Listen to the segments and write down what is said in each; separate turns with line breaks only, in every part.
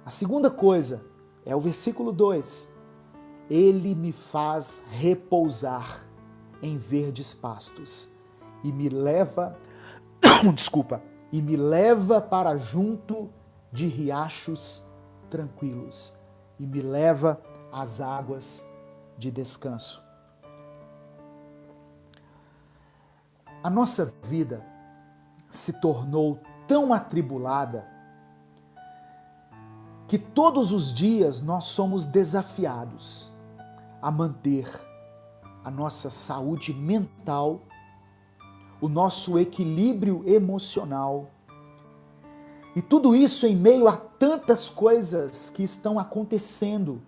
A segunda coisa é o versículo 2. Ele me faz repousar em verdes pastos e me leva, desculpa, e me leva para junto de riachos tranquilos e me leva às águas de descanso. A nossa vida se tornou tão atribulada que todos os dias nós somos desafiados a manter a nossa saúde mental, o nosso equilíbrio emocional. E tudo isso em meio a tantas coisas que estão acontecendo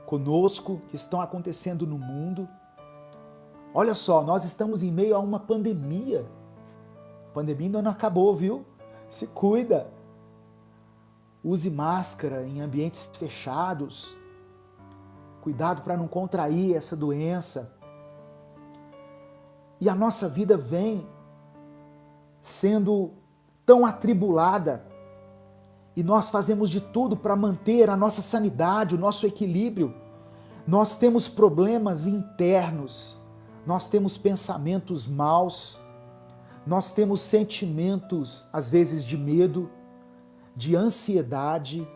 conosco, que estão acontecendo no mundo. Olha só, nós estamos em meio a uma pandemia. A pandemia ainda não acabou, viu? Se cuida. Use máscara em ambientes fechados. Cuidado para não contrair essa doença. E a nossa vida vem sendo tão atribulada e nós fazemos de tudo para manter a nossa sanidade, o nosso equilíbrio. Nós temos problemas internos, nós temos pensamentos maus, nós temos sentimentos, às vezes, de medo, de ansiedade,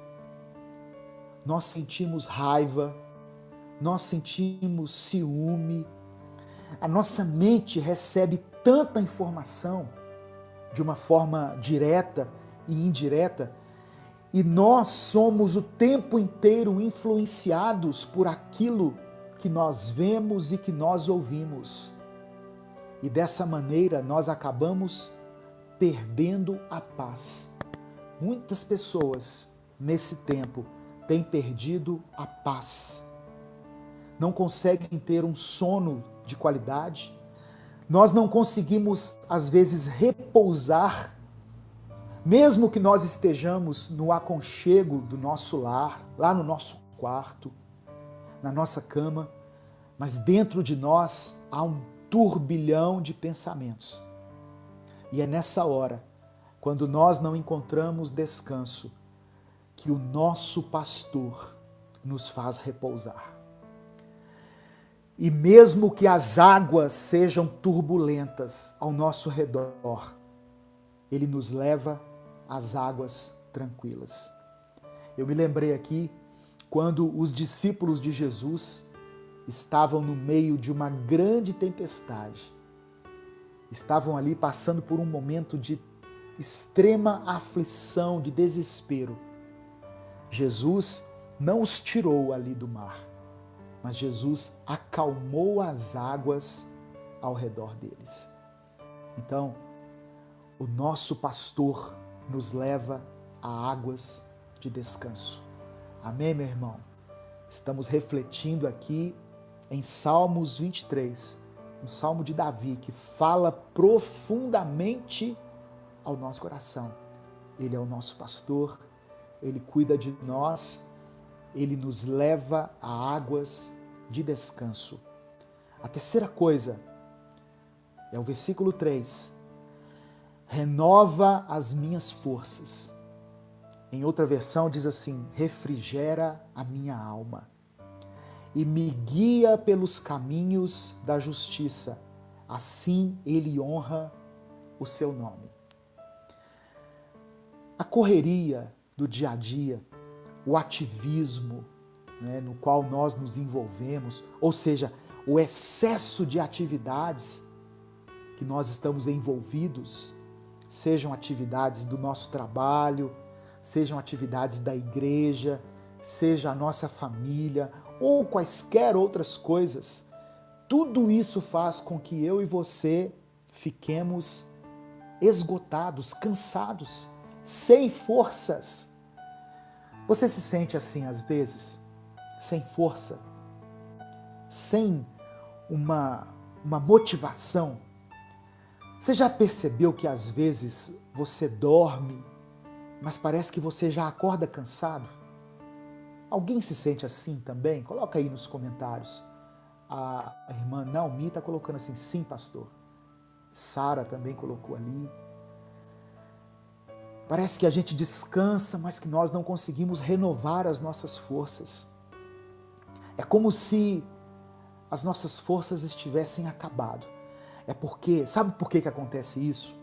nós sentimos raiva, nós sentimos ciúme. A nossa mente recebe tanta informação de uma forma direta e indireta, e nós somos o tempo inteiro influenciados por aquilo que nós vemos e que nós ouvimos. E dessa maneira nós acabamos perdendo a paz. Muitas pessoas nesse tempo têm perdido a paz. Não conseguem ter um sono de qualidade. Nós não conseguimos, às vezes, repousar, mesmo que nós estejamos no aconchego do nosso lar, lá no nosso quarto, na nossa cama, mas dentro de nós há um turbilhão de pensamentos. E é nessa hora, quando nós não encontramos descanso, que o nosso pastor nos faz repousar. E mesmo que as águas sejam turbulentas ao nosso redor, Ele nos leva às águas tranquilas. Eu me lembrei aqui quando os discípulos de Jesus estavam no meio de uma grande tempestade. Estavam ali passando por um momento de extrema aflição, de desespero. Jesus não os tirou ali do mar, mas Jesus acalmou as águas ao redor deles. Então, o nosso pastor nos leva a águas de descanso. Amém, meu irmão? Estamos refletindo aqui em Salmos 23, um salmo de Davi que fala profundamente ao nosso coração. Ele é o nosso pastor, Ele cuida de nós, Ele nos leva a águas de descanso. A terceira coisa é o versículo 3. Renova as minhas forças. Em outra versão diz assim: refrigera a minha alma e me guia pelos caminhos da justiça. Assim Ele honra o seu nome. A correria do dia a dia, o ativismo, no qual nós nos envolvemos, ou seja, o excesso de atividades que nós estamos envolvidos, sejam atividades do nosso trabalho, sejam atividades da igreja, seja a nossa família ou quaisquer outras coisas, tudo isso faz com que eu e você fiquemos esgotados, cansados, sem forças. Você se sente assim às vezes? Sem força? Sem uma motivação? Você já percebeu que às vezes você dorme, mas parece que você já acorda cansado? Alguém se sente assim também? Coloca aí nos comentários. A irmã Naomi está colocando assim: sim, pastor. Sara também colocou ali. Parece que a gente descansa, mas que nós não conseguimos renovar as nossas forças. É como se as nossas forças estivessem acabado. Sabe por que acontece isso?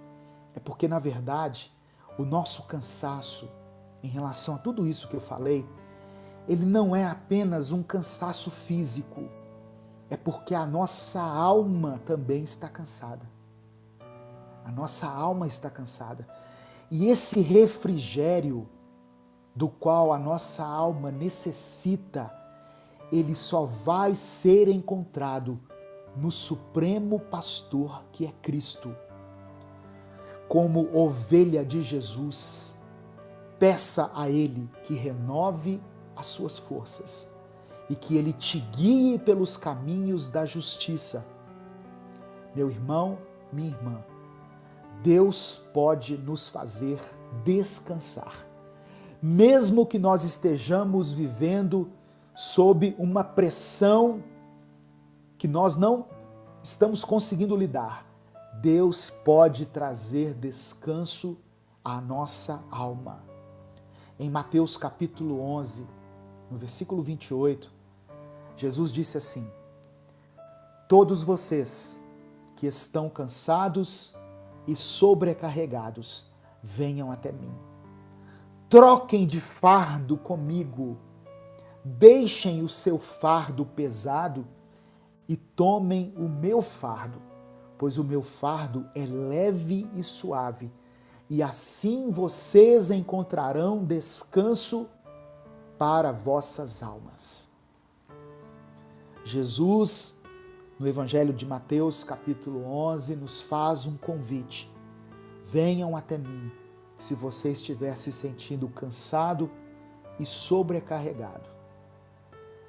É porque, na verdade, o nosso cansaço em relação a tudo isso que eu falei, ele não é apenas um cansaço físico, é porque a nossa alma também está cansada. A nossa alma está cansada. E esse refrigério do qual a nossa alma necessita, ele só vai ser encontrado no Supremo Pastor, que é Cristo. Como ovelha de Jesus, peça a Ele que renove as suas forças e que Ele te guie pelos caminhos da justiça. Meu irmão, minha irmã, Deus pode nos fazer descansar, mesmo que nós estejamos vivendo sob uma pressão que nós não estamos conseguindo lidar. Deus pode trazer descanso à nossa alma. Em Mateus capítulo 11, no versículo 28, Jesus disse assim: todos vocês que estão cansados e sobrecarregados, venham até mim. Troquem de fardo comigo, deixem o seu fardo pesado e tomem o meu fardo, pois o meu fardo é leve e suave, e assim vocês encontrarão descanso para vossas almas. Jesus, no Evangelho de Mateus, capítulo 11, nos faz um convite. Venham até mim, se você estiver se sentindo cansado e sobrecarregado.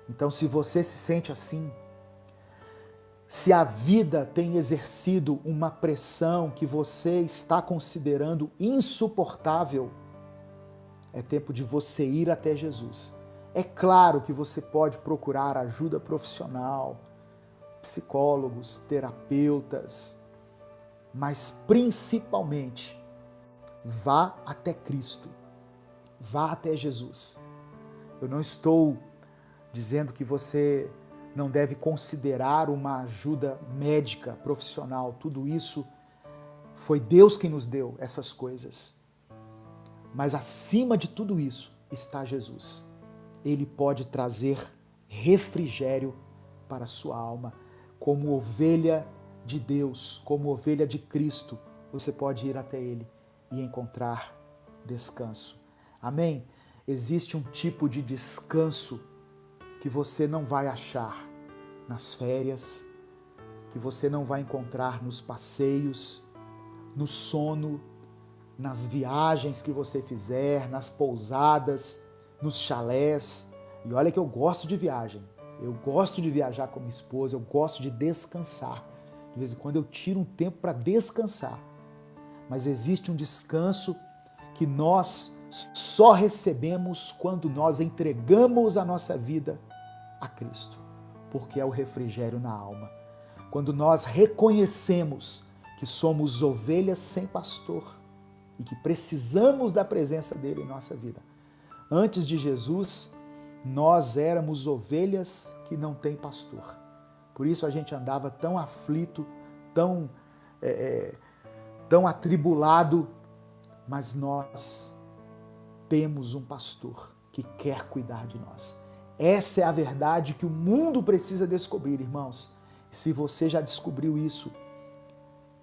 Então, se você se sente assim, se a vida tem exercido uma pressão que você está considerando insuportável, é tempo de você ir até Jesus. É claro que você pode procurar ajuda profissional, psicólogos, terapeutas, mas principalmente vá até Cristo, vá até Jesus. Eu não estou dizendo que você não deve considerar uma ajuda médica, profissional, tudo isso foi Deus quem nos deu essas coisas. Mas acima de tudo isso está Jesus. Ele pode trazer refrigério para a sua alma. Como ovelha de Deus, como ovelha de Cristo, você pode ir até Ele e encontrar descanso. Amém? Existe um tipo de descanso que você não vai achar nas férias, que você não vai encontrar nos passeios, no sono, nas viagens que você fizer, nas pousadas, nos chalés. E olha que eu gosto de viagem. Eu gosto de viajar com minha esposa, eu gosto de descansar. De vez em quando eu tiro um tempo para descansar. Mas existe um descanso que nós só recebemos quando nós entregamos a nossa vida a Cristo, porque é o refrigério na alma. Quando nós reconhecemos que somos ovelhas sem pastor e que precisamos da presença dele em nossa vida. Antes de Jesus, nós éramos ovelhas que não têm pastor. Por isso a gente andava tão aflito, tão atribulado, mas nós temos um pastor que quer cuidar de nós. Essa é a verdade que o mundo precisa descobrir, irmãos. E se você já descobriu isso,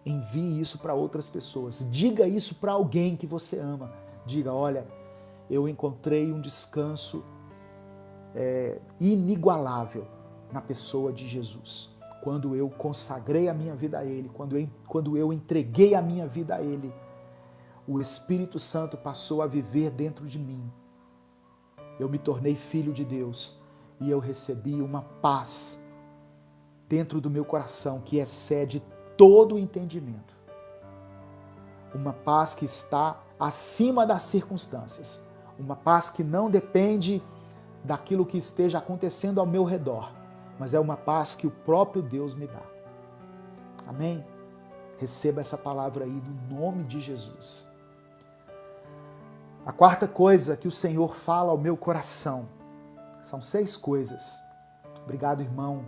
envie isso para outras pessoas. Diga isso para alguém que você ama. Diga, olha, eu encontrei um descanso inigualável na pessoa de Jesus. Quando eu consagrei a minha vida a Ele, quando eu entreguei a minha vida a Ele, o Espírito Santo passou a viver dentro de mim. Eu me tornei filho de Deus e eu recebi uma paz dentro do meu coração que excede todo o entendimento. Uma paz que está acima das circunstâncias. Uma paz que não depende daquilo que esteja acontecendo ao meu redor, mas é uma paz que o próprio Deus me dá. Amém? Receba essa palavra aí no nome de Jesus. A quarta coisa que o Senhor fala ao meu coração, são 6 coisas. Obrigado, irmão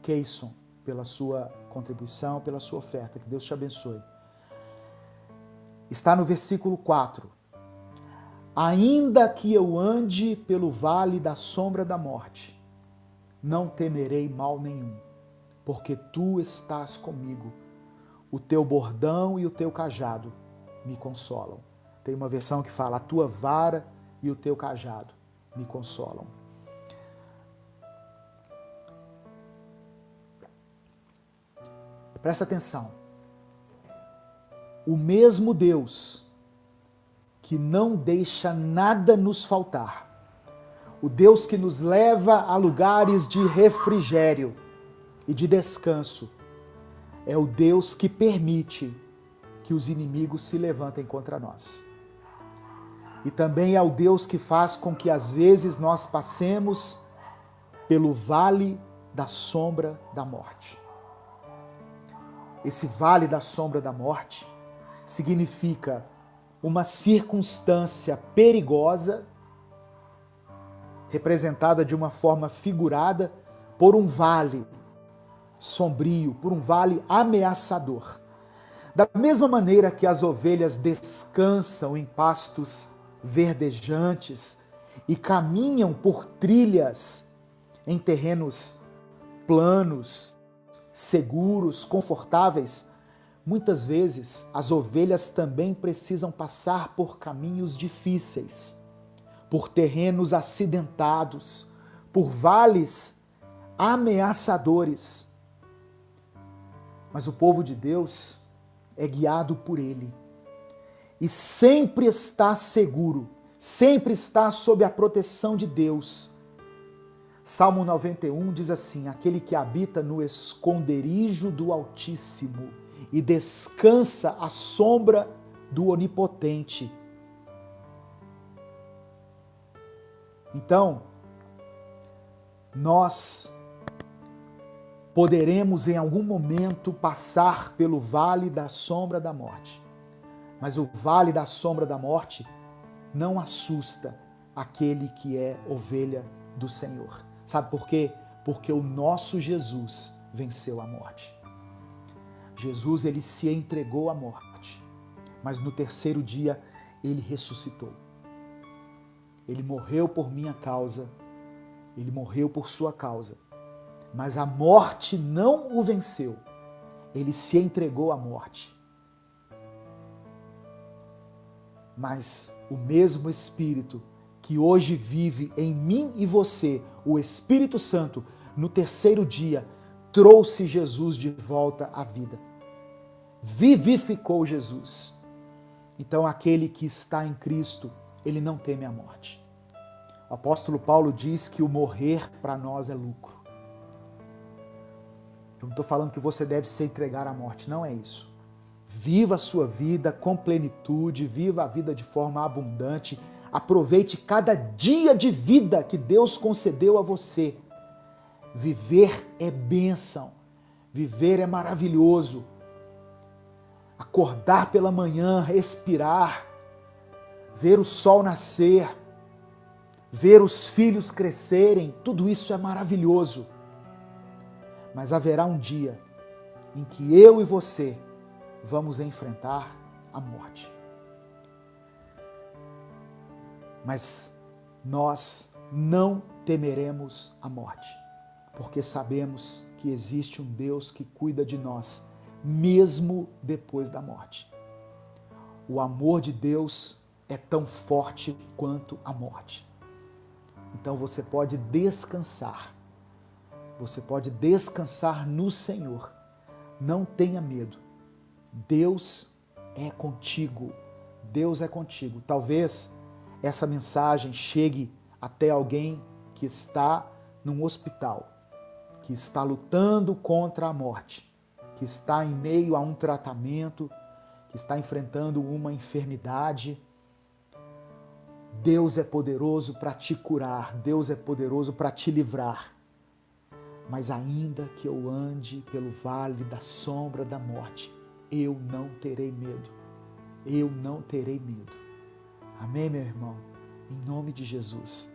Keyson, pela sua contribuição, pela sua oferta. Que Deus te abençoe. Está no versículo 4. Ainda que eu ande pelo vale da sombra da morte, não temerei mal nenhum, porque tu estás comigo. O teu bordão e o teu cajado me consolam. Tem uma versão que fala, a tua vara e o teu cajado me consolam. Presta atenção. O mesmo Deus que não deixa nada nos faltar, o Deus que nos leva a lugares de refrigério e de descanso, é o Deus que permite que os inimigos se levantem contra nós. E também é o Deus que faz com que às vezes nós passemos pelo vale da sombra da morte. Esse vale da sombra da morte significa uma circunstância perigosa, representada de uma forma figurada por um vale sombrio, por um vale ameaçador. Da mesma maneira que as ovelhas descansam em pastos verdejantes e caminham por trilhas em terrenos planos, seguros, confortáveis, muitas vezes as ovelhas também precisam passar por caminhos difíceis, por terrenos acidentados, por vales ameaçadores. Mas o povo de Deus é guiado por Ele e sempre está seguro, sempre está sob a proteção de Deus. Salmo 91 diz assim, aquele que habita no esconderijo do Altíssimo e descansa à sombra do Onipotente. Então, nós poderemos em algum momento passar pelo vale da sombra da morte. Mas o vale da sombra da morte não assusta aquele que é ovelha do Senhor. Sabe por quê? Porque o nosso Jesus venceu a morte. Jesus, ele se entregou à morte, mas no terceiro dia ele ressuscitou. Ele morreu por minha causa, ele morreu por sua causa, mas a morte não o venceu. Ele se entregou à morte. Mas o mesmo Espírito que hoje vive em mim e você, o Espírito Santo, no terceiro dia, trouxe Jesus de volta à vida. Vivificou Jesus. Então, aquele que está em Cristo, ele não teme a morte. O apóstolo Paulo diz que o morrer para nós é lucro. Eu não estou falando que você deve se entregar à morte, não é isso. Viva a sua vida com plenitude, viva a vida de forma abundante, aproveite cada dia de vida que Deus concedeu a você. Viver é bênção, viver é maravilhoso. Acordar pela manhã, respirar, ver o sol nascer, ver os filhos crescerem, tudo isso é maravilhoso. Mas haverá um dia em que eu e você vamos enfrentar a morte. Mas nós não temeremos a morte, porque sabemos que existe um Deus que cuida de nós, mesmo depois da morte. O amor de Deus é tão forte quanto a morte. Então você pode descansar. Você pode descansar no Senhor. Não tenha medo. Deus é contigo. Deus é contigo. Talvez essa mensagem chegue até alguém que está num hospital, que está lutando contra a morte, que está em meio a um tratamento, que está enfrentando uma enfermidade. Deus é poderoso para te curar, Deus é poderoso para te livrar. Mas ainda que eu ande pelo vale da sombra da morte, eu não terei medo. Eu não terei medo. Amém, meu irmão? Em nome de Jesus.